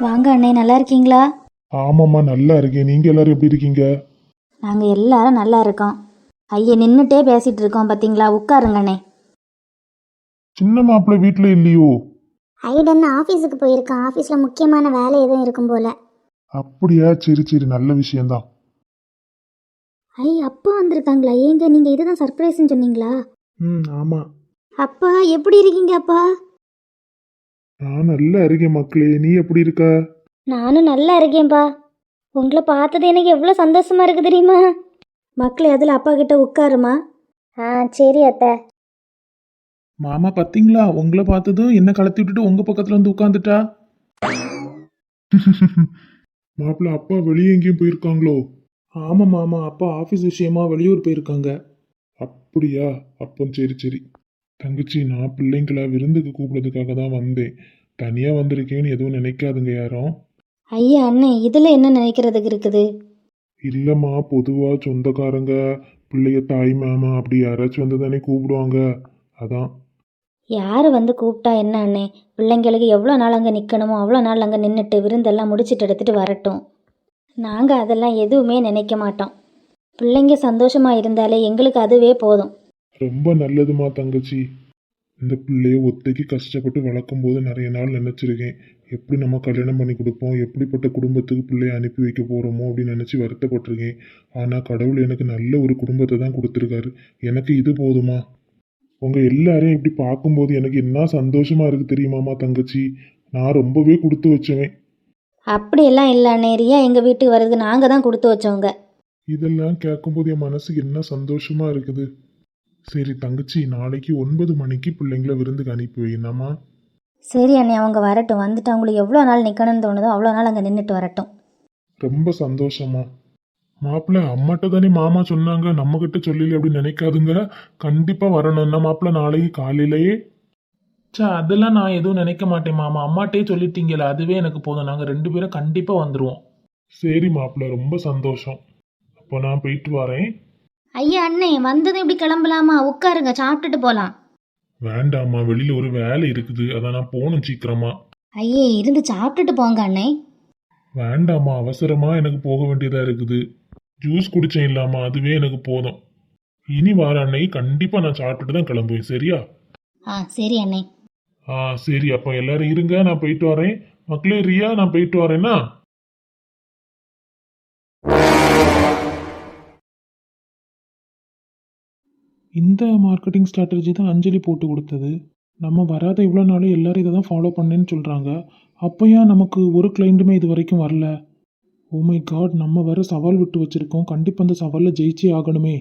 வாங்க அண்ணே, நல்லா இருக்கீங்களா? ஆமாம்மா, நல்லா இருக்கேன். நீங்க எல்லாரும் எப்படி இருக்கீங்க? நாங்கள் எல்லாரும் நல்லா இருக்கோம். ஐயா நின்றுட்டே பேசிட்டு இருக்கோம் பார்த்தீங்களா? உட்காருங்க அண்ணே. சின்ன மாப்பிள்ளை வீட்டில் இல்லையோ? ஐடன் ஆஃபீஸுக்கு போயிருக்கான். ஆஃபீஸில் முக்கியமான வேலை எதுவும் இருக்கும் போல. அப்படியா? சரி சரி, நல்ல விஷயம்தான். அப்பா வந்திருக்காங்களா? ஏங்க நீங்கள் இதுதான் சர்ப்ரைஸ்ன்னு சொன்னீங்களா? ஆமாம். அப்பா எப்படி இருக்கீங்க அப்பா? நான் நல்லா இருக்கேன் மக்களே. நீ எப்படி இருக்க? நானும் நல்லா இருக்கேன்ப்பா. உங்களை பார்த்தது எனக்கு எவ்வளோ சந்தோஷமா இருக்கு தெரியுமா? மக்களே, அதில் அப்பா கிட்ட உட்காருமா. சரி அத்தை. மாமா பார்த்தீங்களா, உங்களை பார்த்ததும் என்ன கலத்தி விட்டுட்டு உங்க பக்கத்துல வந்து உட்காந்துட்டா. மாப்பிள்ளை, அப்பா வெளியே எங்கேயும் போயிருக்காங்களோ? ஆமா மாமா, அப்பா ஆபீஸ் விஷயமா வெளியூர் போயிருக்காங்க. அப்படியா? அப்போ சரி சரி. தங்கச்சி, நான் பிள்ளைங்கள விருந்துக்கு கூப்பிடுறதுக்காக தான் வந்தேன். தனியாக வந்திருக்கேன்னு எதுவும் நினைக்காதுங்க யாரும். ஐயா அண்ணே, இதில் என்ன நினைக்கிறதுக்கு இருக்குது? இல்லைம்மா, பொதுவாக சொந்தக்காரங்க பிள்ளைய தாய் மாமா அப்படி யாராச்சும் வந்து தானே கூப்பிடுவாங்க. அதான். யார் வந்து கூப்பிட்டா என்ன அண்ணே? பிள்ளைங்களுக்கு எவ்வளோ நாள் அங்கே நிற்கணுமோ அவ்வளோ நாள் அங்கே நின்றுட்டு விருந்தெல்லாம் முடிச்சிட்டு எடுத்துகிட்டு வரட்டும். நாங்கள் அதெல்லாம் எதுவுமே நினைக்க மாட்டோம். பிள்ளைங்க சந்தோஷமாக இருந்தாலே எங்களுக்கு அதுவே போதும். ரொம்ப நல்லதுமா தங்கச்சி. இந்த பிள்ளைய ஒத்தைக்கு கஷ்டப்பட்டு வளர்க்கும் போது நிறைய நாள் நினச்சிருக்கேன், எப்படி நம்ம கல்யாணம் பண்ணி கொடுப்போம், எப்படிப்பட்ட குடும்பத்துக்கு பிள்ளைய அனுப்பி வைக்க போகிறோமோ அப்படின்னு நினச்சி வருத்தப்பட்டிருக்கேன். ஆனால் கடவுள் எனக்கு நல்ல ஒரு குடும்பத்தை தான் கொடுத்துருக்காரு. எனக்கு இது போதுமா? உங்கள் எல்லாரையும் இப்படி பார்க்கும்போது எனக்கு என்ன சந்தோஷமாக இருக்குது தெரியுமாம்மா தங்கச்சி. நான் ரொம்பவே கொடுத்து வச்சவன். அப்படியெல்லாம் இல்லை அண்ணே, ரியா எங்கள் வீட்டுக்கு வர்றதுக்கு நாங்கள் தான் கொடுத்து வச்சோங்க. இதெல்லாம் கேட்கும்போது என் மனசுக்கு என்ன சந்தோஷமாக இருக்குது. சரி தங்கச்சி, நாளைக்கு 9 மணிக்கு பிள்ளைங்கள விருந்துக்கு அனுப்பி வைனாமா. சரி அண்ணே, அவங்க வரட்டும். வந்துட்டு அவங்களுக்கு எவ்வளோ நாள் நிற்கணும்னு தோணுதோ அவ்வளோ நாள் அங்கே நின்றுட்டு வரட்டும். ரொம்ப சந்தோஷமா. மாப்பிள்ள, அம்மாட்ட தானே மாமா சொன்னாங்க, நம்மகிட்ட சொல்லல அப்படின்னு நினைக்காதுங்க. கண்டிப்பா வரணும் என்ன மாப்பிள்ள, நாளைக்கு காலையிலேயே. சே, அதெல்லாம் நான் எதுவும் நினைக்க மாட்டேன் மாமா, அம்மாட்டே சொல்லிட்டீங்களா, அதுவே எனக்கு போதும். நாங்க 2 பேரும் கண்டிப்பா வந்துருவோம். சரி மாப்பிள்ள, ரொம்ப சந்தோஷம். அப்போ நான் போயிட்டு வரேன். ஐயா அண்ணே, வந்ததும் இப்படி கிளம்பலாமா? உட்காருங்க, சாப்பிட்டுட்டு போகலாம். வேண்டாம்மா, வெளியில ஒரு வேலை இருக்குது, அதான் நான் போகணும் சீக்கிரமா. ஐயே, இருந்து சாப்பிட்டுட்டு போங்க அண்ணே. வேண்டாம்மா, அவசரமா எனக்கு போக வேண்டியதா இருக்குது. ஜூஸ் குடிச்சேன் இல்லாமா, அதுவே எனக்கு போதும். இனி வார அன்னைக்கு கண்டிப்பா நான் சாப்பிட்டுட்டு தான் கிளம்புவேன், சரியா? சரி அண்ணே. சரி, அப்போ எல்லாரும் இருங்க, நான் போயிட்டு வரேன். மக்களே, ரியா, நான் போயிட்டு வரேன்னா. இந்த மார்க்கெட்டிங் ஸ்ட்ராட்டஜி தான் அஞ்சலி போட்டு கொடுத்தது. நம்ம வராத இவ்வளோ நாள் எல்லாரும் இதை தான் ஃபாலோ பண்ணேன்னு சொல்கிறாங்க. அப்போ ஏன் நமக்கு ஒரு கிளைண்ட்டுமே இது வரைக்கும் வரல? ஓ மை காட், நம்ம வேற சவால் விட்டு வச்சுருக்கோம். கண்டிப்பாக அந்த சவாலில் ஜெயிச்சே ஆகணுமே.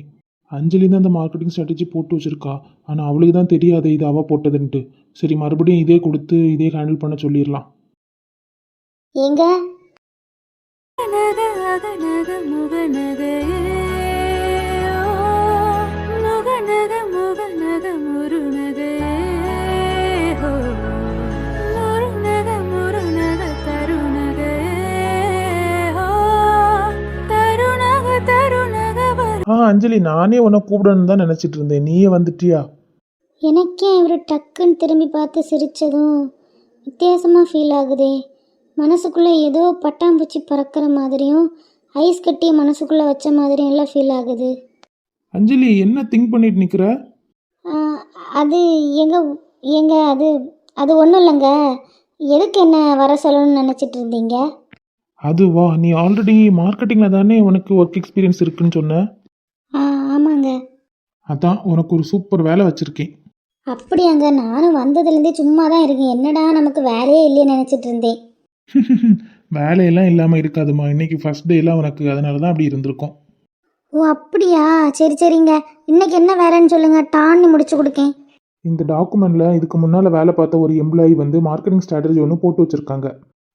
அஞ்சலி தான் அந்த மார்க்கெட்டிங் ஸ்ட்ராட்டஜி போட்டு வச்சுருக்கா. ஆனால் அவளுக்கு தான் தெரியாது இது அவள் போட்டதுன்ட்டு. சரி, மறுபடியும் இதே கொடுத்து இதே ஹேண்டில் பண்ண சொல்லிடலாம். ஏங்க, அஞ்சலி, நானே உன்னை கூப்பிடணும்னு தான் நினச்சிட்டு இருந்தேன். நீயே வந்துட்டியா? எனக்கே இவர் டக்குன்னு திரும்பி பார்த்து சிரிச்சதும் வித்தியாசமாக ஃபீல் ஆகுதே. மனசுக்குள்ளே ஏதோ பட்டாம்பூச்சி பறக்கிற மாதிரியும் ஐஸ் கட்டி மனசுக்குள்ளே வச்ச மாதிரியும் எல்லாம் ஃபீல் ஆகுது. அஞ்சலி, என்ன திங்க் பண்ணிட்டு நிற்கிற? ஆ, அது எங்க எங்க அது அது ஒன்றும் இல்லைங்க. எதுக்கு என்ன வர சொல்லணும்னு நினச்சிட்டு இருந்தீங்க? அதுவா, நீ ஆல்ரெடி மார்க்கெட்டிங்கில் தானே உனக்கு ஒர்க் எக்ஸ்பீரியன்ஸ் இருக்குன்னு சொன்ன. ஆமாங்க. அதான் உனக்கு ஒரு சூப்பர் வேலை வச்சுருக்கேன். அப்படியாங்க? நானும் வந்ததுலேருந்தே சும்மா தான் இருக்கேன். என்னடா நமக்கு வேலையே இல்லைன்னு நினச்சிட்டு இருந்தேன். வேலையெல்லாம் இல்லாமல் இருக்காதுமா, இன்னைக்கு ஃபர்ஸ்ட் டேலாம் உனக்கு, அதனால தான் அப்படி இருந்திருக்கும். ஓ அப்படியா? சரி சரிங்க. இன்னைக்கு என்ன வேலைன்னு சொல்லுங்க, டான்னு முடிச்சு கொடுக்கேன். இந்த டாக்குமெண்ட்டில் இதுக்கு முன்னால் வேலை பார்த்த ஒரு எம்ப்ளாயி வந்து மார்க்கெட்டிங் ஸ்ட்ராட்டஜி ஒன்று போட்டு வச்சுருக்காங்க.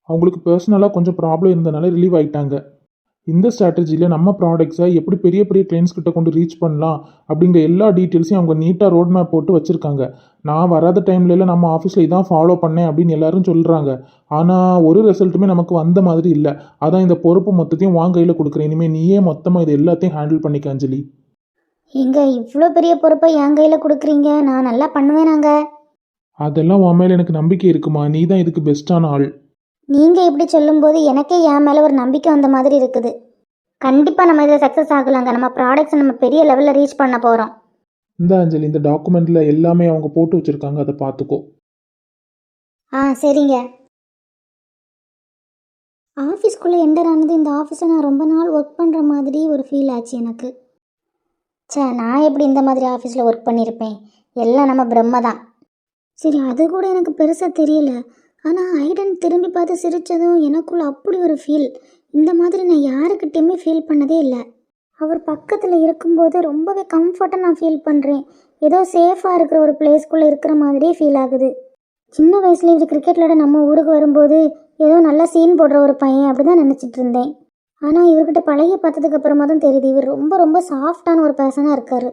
அவங்களுக்கு பர்சனலாக கொஞ்சம் ப்ராப்ளம் இருந்தனால ரிலீவ் ஆகிட்டாங்க. இந்த ஸ்ட்ராட்டஜியில் நம்ம ப்ராடக்ட்ஸை எப்படி பெரிய பெரிய கிளைண்ட்ஸ் கிட்ட கொண்டு ரீச் பண்ணலாம் அப்படிங்கிற எல்லா டீட்டெயில்ஸையும் அவங்க நீட்டாக ரோட் மேப் போட்டு வச்சுருக்காங்க. நான் வராத டைம்லலாம் நம்ம ஆஃபீஸில் இதான் ஃபாலோ பண்ணேன் அப்படின்னு எல்லாரும் சொல்கிறாங்க. ஆனால் ஒரு ரிசல்ட்டுமே நமக்கு வந்த மாதிரி இல்லை. அதான் இந்த பொறுப்பு மொத்தத்தையும் வாங்க கையில் கொடுக்குறேன். இனிமேல் நீயே மொத்தமாக இது எல்லாத்தையும் ஹேண்டில் பண்ணிக்க அஞ்சலி. எங்க இவ்வளோ பெரிய பொறுப்பை என் கையில் கொடுக்குறீங்க? நான் நல்லா பண்ணுவேனாங்க. அதெல்லாம் உன் மேலே எனக்கு நம்பிக்கை இருக்குமா? நீ தான் இதுக்கு பெஸ்ட்டான ஆள். நீங்கள் இப்படி சொல்லும்போது எனக்கே என் மேலே ஒரு நம்பிக்கை வந்த மாதிரி இருக்குது. கண்டிப்பாக நம்ம இதில் சக்ஸஸ் ஆகலாங்க. நம்ம ப்ராடக்ட்ஸை நம்ம பெரிய லெவலில் ரீச் பண்ண போகிறோம். இந்த அஞ்சலி, இந்த டாக்குமெண்ட்டில் எல்லாமே அவங்க போட்டு வச்சுருக்காங்க, அதை பார்த்துக்கோ. சரிங்க. ஆஃபீஸ்க்குள்ளே என்டர் ஆனது இந்த ஆஃபீஸில் நான் ரொம்ப நாள் ஒர்க் பண்ணுற மாதிரி ஒரு ஃபீல் ஆச்சு எனக்கு. நான் எப்படி இந்த மாதிரி ஆஃபீஸில் ஒர்க் பண்ணியிருப்பேன்? எல்லாம் நம்ம பிரம்ம தான். சரி, அது கூட எனக்கு பெருசாக தெரியல. ஆனால் ஐடன் திரும்பி பார்த்து சிரித்ததும் எனக்குள்ள அப்படி ஒரு ஃபீல். இந்த மாதிரி நான் யாருக்கிட்டேயுமே ஃபீல் பண்ணதே இல்லை. அவர் பக்கத்தில் இருக்கும்போது ரொம்பவே கம்ஃபர்ட்டாக நான் ஃபீல் பண்ணுறேன். ஏதோ சேஃபாக இருக்கிற ஒரு பிளேஸ்க்குள்ளே இருக்கிற மாதிரியே ஃபீல் ஆகுது. சின்ன வயசுல இவர் கிரிக்கெட் விளையாட நம்ம ஊருக்கு வரும்போது ஏதோ நல்லா சீன் போடுற ஒரு பையன் அப்படி தான் நினச்சிட்டு இருந்தேன். ஆனால் இவர்கிட்ட பழகி பார்த்ததுக்கு அப்புறமா தான் தெரியுது இவர் ரொம்ப ரொம்ப சாஃப்டான ஒரு பர்சனாக இருக்கார்.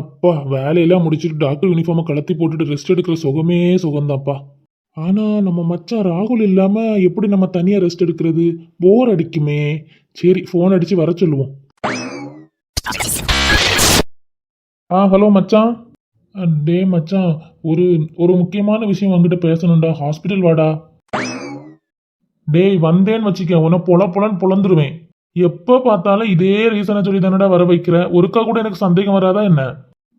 அப்பா, வேலையெல்லாம் முடிச்சுட்டு டாக்டர் யூனிஃபார்மை கலத்தி போட்டுட்டு ரெஸ்ட் எடுக்கிற சுகமே சுகம்தான்ப்பா. ஆனால் நம்ம மச்சான் ராகுல் இல்லாமல் எப்படி நம்ம தனியாக ரெஸ்ட் எடுக்கிறது? போர் அடிக்குமே. சரி, ஃபோன் அடித்து வர சொல்லுவோம். ஹலோ மச்சான். டே மச்சான், ஒரு ஒரு முக்கியமான விஷயம் உங்ககிட்ட பேசணும்டா. ஹாஸ்பிட்டல் வாடா. டேய், வந்தேன்னு வச்சுக்க உன்னை பொலன்னு பொழந்துருவேன். எப்போ பார்த்தாலும் இதே ரீசனை சொல்லி தானடா வர வைக்கிற. ஒருக்கா கூட எனக்கு சந்தேகம் வராதா என்ன?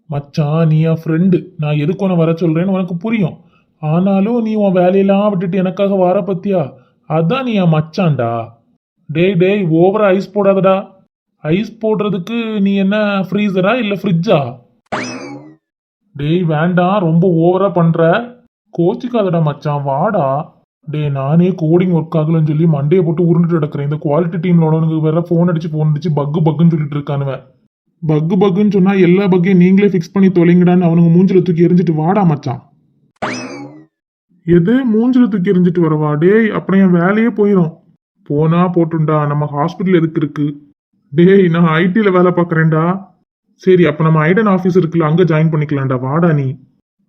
மச்சான், நீ என் ஃப்ரெண்டு. நான் எதுக்கு உன்னை வர சொல்கிறேன்னு உனக்கு புரியும். ஆனாலும் நீ உன் வேலையெல்லாம் விட்டுட்டு எனக்காக வர பத்தியா? அதான் நீ என் மச்சான்டா. டேய் ஓவரா ஐஸ் போடாதடா. ஐஸ் போடுறதுக்கு நீ என்ன ஃப்ரீசரா இல்லை ஃப்ரிட்ஜா? டேய் வேண்டாம், ரொம்ப ஓவரா பண்ற. கோச்சிக்காதடா மச்சான், வாடா. நானே கோடிங் ஒர்க் ஆகலன்னு சொல்லி மண்டையை போட்டு உருண்டுட்டு கிடக்குறேன். இந்த குவாலிட்டி டீம்ல உனக்கு வேற ஃபோன் அடிச்சு பக்குன்னு சொல்லிட்டு இருக்கானுவன். பக்குன்னு சொன்னா எல்லா பக்கையும் நீங்களே ஃபிக்ஸ் பண்ணி தொலைங்கடான்னு அவனுங்க மூஞ்சில தூக்கி எரிஞ்சிட்டு வாடா மச்சான். எது மூஞ்சில தூக்கி எரிஞ்சிட்டு வரவா? டேய், அப்புறம் என் வேலையே போயிடும். போனா போட்டுண்டா, நம்ம ஹாஸ்பிட்டல் எதுக்கு இருக்கு? டேய், நான் ஐடில வேலை பார்க்குறேன்டா. சரி, அப்போ நம்ம ஐடன் ஆஃபீஸ் இருக்குல்ல, அங்கே ஜாயின் பண்ணிக்கலாம்டா. வாடா நீ.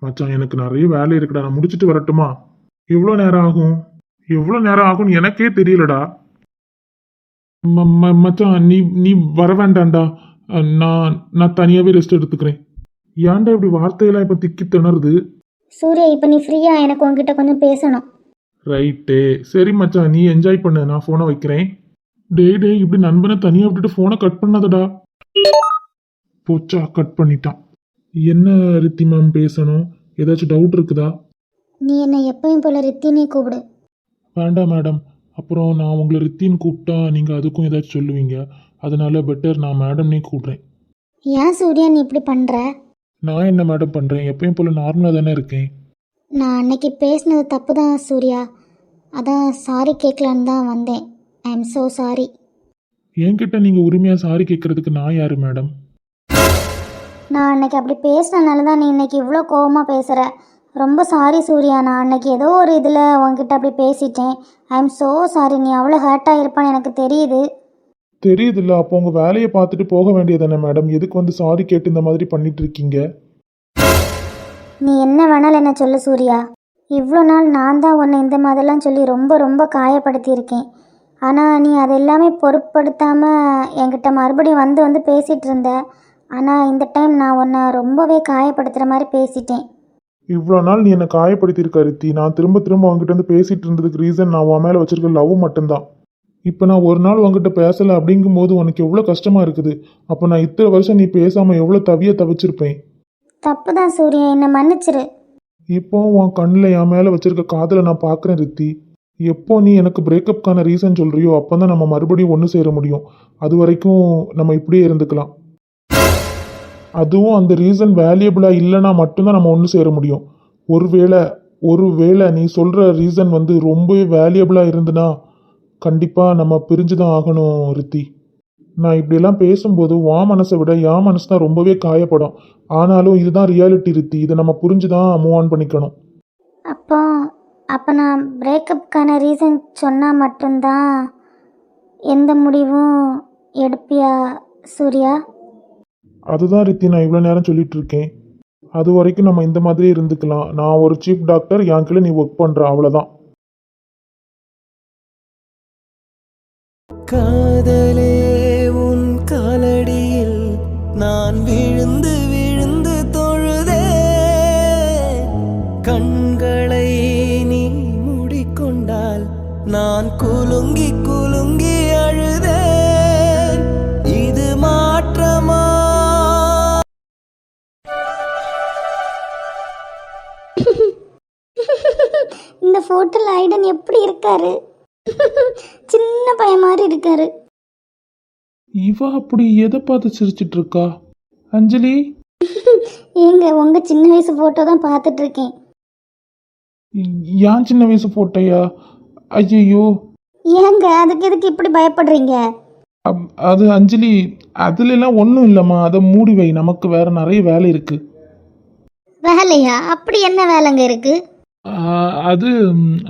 மச்சான், எனக்கு நிறைய வேலை இருக்குடா, நான் முடிச்சுட்டு வரட்டுமா? எவ்வளோ நேரம் ஆகும்னு எனக்கே தெரியலடா. மச்சான், நீ வர வேண்டாம்டா. நான் தனியாகவே ரெஸ்ட் எடுத்துக்கிறேன். ஏன்டா இப்படி வார்த்தையெல்லாம் இப்போ திக்கி திணறுது? சூர்யா, இப்போ நீ ஃப்ரீயா? எனக்கு உங்ககிட்ட கொஞ்சம் பேசணும். ரைட்டு, சரி மச்சான், நீ என்ஜாய் பண்ணு, நான் ஃபோனை வைக்கிறேன். டேய் இப்படி நண்பனை தனியாக விட்டுட்டு ஃபோனை கட் பண்ணாதடா. போச்சா, கட் பண்ணிட்டான். என்ன ரித்தி மேம் பேசணும்? ஏதாச்சும் டவுட் இருக்குதா? நீ என்னை எப்பயும் போல ரித்தினே கூப்பிடு. வேண்டாம் மேடம், அப்புறம் நான் உங்களை ரித்தின்னு கூப்பிட்டா நீங்கள் அதுக்கும் ஏதாச்சும் சொல்லுவீங்க. அதனால பெட்டர் நான் மேடம்னே கூப்பிட்றேன். ஏன் சூர்யா நீ இப்படி பண்ணுற? நான் என்ன மேடம் பண்ணுறேன்? எப்பயும் போல் நார்மலாக தானே இருக்கேன். நான் அன்னைக்கு பேசினது தப்பு தான் சூர்யா. அதான் சாரி கேட்கலான்னு தான் வந்தேன். I am so sorry. என்கிட்ட நீங்கள் உரிமையாக சாரி கேட்குறதுக்கு நான் யார் மேடம்? நான் அன்னைக்கு அப்படி பேசினதுனால தான் நீ இன்னைக்கு இவ்வளோ கோவமாக பேசுகிற. ரொம்ப சாரி சூர்யா. நான் அன்னைக்கு ஏதோ ஒரு இதில் உங்ககிட்ட அப்படி பேசிட்டேன். I am so sorry. நீ அவ்வளோ ஹர்ட்டாக இருப்பான்னு எனக்கு தெரியுது. தெரியுதுல்ல, அப்போ உங்கள் வேலையை பார்த்துட்டு போக வேண்டியதானே மேடம்? எதுக்கு வந்து சாரி கேட்டு இந்த மாதிரி பண்ணிட்டு இருக்கீங்க? நீ என்ன வேணாலும் என்ன சொல்லு சூர்யா. இவ்வளோ நாள் நான் தான் உன்னை இந்த மாதிரிலாம் சொல்லி ரொம்ப ரொம்ப காயப்படுத்தியிருக்கேன். ஆனால் நீ அது எல்லாமே பொருட்படுத்தாமல் என்கிட்ட மறுபடியும் வந்து பேசிகிட்டு இருந்த. ஆனால் இந்த டைம் நான் உன்னை ரொம்பவே காயப்படுத்துகிற மாதிரி பேசிட்டேன். இவ்வளோ நாள் நீ என்னை காயப்படுத்தியிருக்க ரித்தி. நான் திரும்ப உங்ககிட்ட வந்து பேசிகிட்டு இருந்ததுக்கு ரீசன் நான் உன் மேலே வச்சிருக்க லவ் மட்டும்தான். இப்போ நான் ஒரு நாள் உங்ககிட்ட பேசலை அப்படிங்கும்போது உனக்கு எவ்வளோ கஷ்டமாக இருக்குது. அப்போ நான் இத்தனை வருஷம் நீ பேசாமல் எவ்வளோ தவிச்சிருப்பேன். தப்பு தான் சூர்யா, என்னை மன்னிச்சிரு. இப்போ உன் கண்ணில் என் மேலே வச்சிருக்க காதலை நான் பார்க்குறேன் ரித்தி. எப்போ நீ எனக்கு பிரேக்கப்கான ரீசன் சொல்கிறியோ அப்போ தான் நம்ம மறுபடியும் ஒன்று சேர முடியும். அது வரைக்கும் நம்ம இப்படியே இருந்துக்கலாம். அதுவும் அந்த ரீசன் வேல்யூபிளாக இல்லைன்னா மட்டும்தான் நம்ம ஒன்று சேர முடியும். ஒருவேளை நீ சொல்கிற ரீசன் வந்து ரொம்பவே வேல்யூபிளாக இருந்துன்னா கண்டிப்பாக நம்ம பிரிஞ்சு தான் ஆகணும் ரித்தி. நான் இப்படியெல்லாம் பேசும்போது உன் மனசை விட என் மனசு தான் ரொம்பவே காயப்படும். ஆனாலும் இதுதான் ரியாலிட்டி ரித்தி. இதை நம்ம புரிஞ்சு தான் மூவ் ஆன் பண்ணிக்கணும். அப்போ நான் பிரேக்கப்புக்கான ரீசன் சொன்னால் மட்டும்தான் எந்த முடிவும் எடுப்பியா சூர்யா? அதுதான் ரித்தி நான் இவ்வளோ நேரம் சொல்லிட்டு இருக்கேன். அது வரைக்கும் நம்ம இந்த மாதிரி இருந்துக்கலாம். நான் ஒரு சீஃப் டாக்டர், என் கீழே நீ ஒர்க் பண்ணுற, அவ்வளோதான். காதலே உன் கால போட்டோல ஐடன் எப்படி இருக்காரு? சின்ன பையன் மாதிரி இருக்காரு. இவ அப்படி எதை பார்த்து சிரிச்சிட்டு இருக்கா? அஞ்சலி, ஏங்க உங்க சின்ன வயசு போட்டோ தான் பார்த்துட்டு இருக்கேன். ஏன் சின்ன வயசு போட்டையா? ஐயோ, ஏங்க அதுக்கு எதுக்கு இப்படி பயப்படுறீங்க? அது அஞ்சலி, அதுல எல்லாம் ஒன்றும் இல்லைம்மா. அதை மூடி வை, நமக்கு வேற நிறைய வேலை இருக்கு. வேலையா? அப்படி என்ன வேலைங்க இருக்கு? அது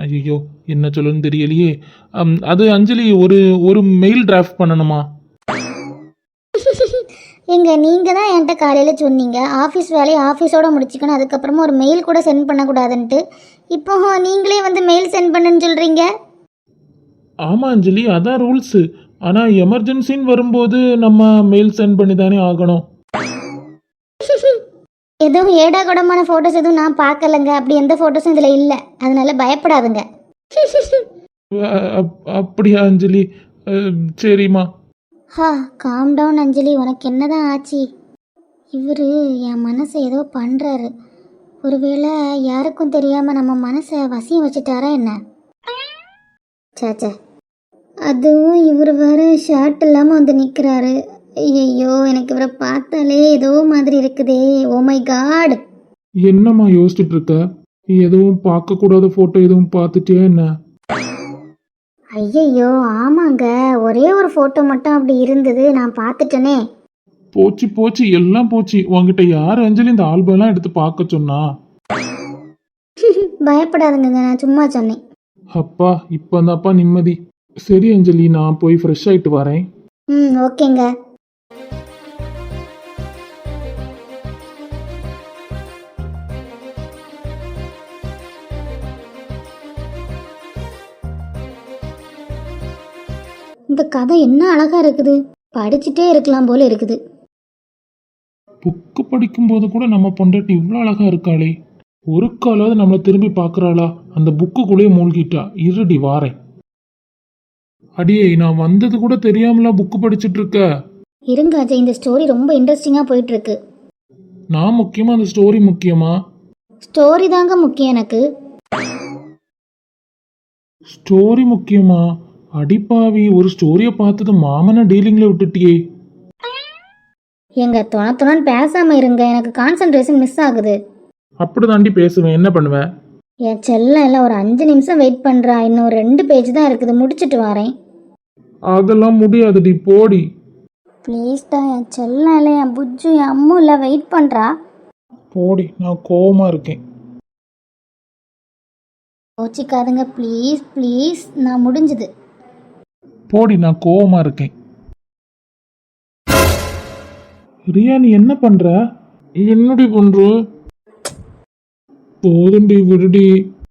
ஐயோ, என்ன சொல்லணும்னு தெரியலையே. அது அஞ்சலி, ஒரு மெயில் டிராஃப்ட் பண்ணணுமா? எங்க நீங்க தான் என்கிட்ட காலையில சொன்னீங்க ஆஃபீஸ் வேலையை ஆஃபீஸோட முடிச்சுக்கணும், அதுக்கப்புறமா ஒரு மெயில் கூட சென்ட் பண்ணக்கூடாதுன்ட்டு. இப்போ நீங்களே வந்து மெயில் சென்ட் பண்ணுன்னு சொல்றீங்க. ஆமா அஞ்சலி, அதான் ரூல்ஸு. ஆனால் எமர்ஜென்சின்னு வரும்போது நம்ம மெயில் சென்ட் பண்ணி தானே ஆகணும். எதுவும் ஏடா கூடமான ஃபோட்டோஸ் எதுவும் நான் பார்க்கலங்க. அப்படி எந்த ஃபோட்டோஸும் இதில் இல்லை, அதனால பயப்படாதுங்க. அப்படியா அஞ்சலி? சரிம்மா. ஹா, காம் டவுன் அஞ்சலி. உனக்கு என்னதான் ஆச்சு? இவர் என் மனசை ஏதோ பண்ணுறாரு. ஒருவேளை யாருக்கும் தெரியாமல் நம்ம மனசை வசியம் வச்சுட்டாரா என்ன? சாச்சா, அதுவும் இவர் வேற ஷர்ட் இல்லாமல் வந்து நிற்கிறாரு. ஐயோ, எனக்கு இவரை பார்த்தாலே ஏதோ மாதிரி இருக்குதே. Oh my God. என்னம்மா யோசிச்சுட்டு இருக்க? எதுவும் பார்க்கக்கூடாத ஃபோட்டோ எதுவும் பார்த்துட்டியா என்ன? ஐயையோ ஆமாங்க, ஒரே ஒரு ஃபோட்டோ மட்டும் அப்படி இருந்தது, நான் பார்த்துட்டேனே. போச்சு போச்சு, எல்லாம் போச்சு. உங்ககிட்ட யார் அஞ்சலி இந்த ஆல்பம்லாம் எடுத்து பார்க்க சொன்னா? பயப்படாதுங்க, நான் சும்மா சொன்னேன். அப்பா, இப்போந்தாப்பா நிம்மதி. சரி அஞ்சலி, நான் போய் ஃப்ரெஷ் ஆகிட்டு வரேன். ஓகேங்க. இந்த கதை என்ன அழகா இருக்குது, படிச்சுட்டே இருக்கலாம் போல இருக்குது. புக்கு படிக்கும்போது கூட நம்ம பொண்டாட்டி இவ்வளோ அழகா இருக்காளே. ஒரு காலாவது நம்மளை திரும்பி பார்க்குறாளா? அந்த புக்குக்குள்ளேயே மூழ்கிட்டா. இருடி வாரேன். அடியே, நான் வந்தது கூட தெரியாமலா புக்கு படிச்சுட்டு இருக்க? இருங்க அஜய், இந்த ஸ்டோரி ரொம்ப இன்ட்ரெஸ்டிங்காக போயிட்டு இருக்கு. நான் முக்கியமா அந்த ஸ்டோரி முக்கியமா? ஸ்டோரி தாங்க முக்கியம் எனக்கு. ஸ்டோரி முக்கியமா? அடிப்பாவி, ஒரு ஸ்டோரியை பார்த்தது மாமனை டீலிங்கில் விட்டுட்டியே. எங்க துணத்துணன்னு பேசாம இருங்க, எனக்கு கான்சென்ட்ரேஷன் மிஸ் ஆகுது. அப்படி தாண்டி பேசுவேன், என்ன பண்ணுவேன்? என் செல்லம் எல்லாம் ஒரு 5 நிமிஷம் வெயிட் பண்றா. இன்னும் 2 பேஜ் தான் இருக்குது, முடிச்சுட்டு வரேன். அதெல்லாம் முடியாதுடி, போடி. ப்ளீஸ்டா, என் செல்லம் இல்லை, என் புஜ்ஜு, என் அம்மு இல்லை வெயிட் பண்றா. போடி, நான் கோவமா இருக்கேன். யோசிக்காதுங்க ப்ளீஸ் ப்ளீஸ், நான் முடிஞ்சுது. போடி, நான் கோவமா இருக்கேன். ரியா, நீ என்ன பண்ற? என்னடி பண்ற? போதுண்டி, விடுடி.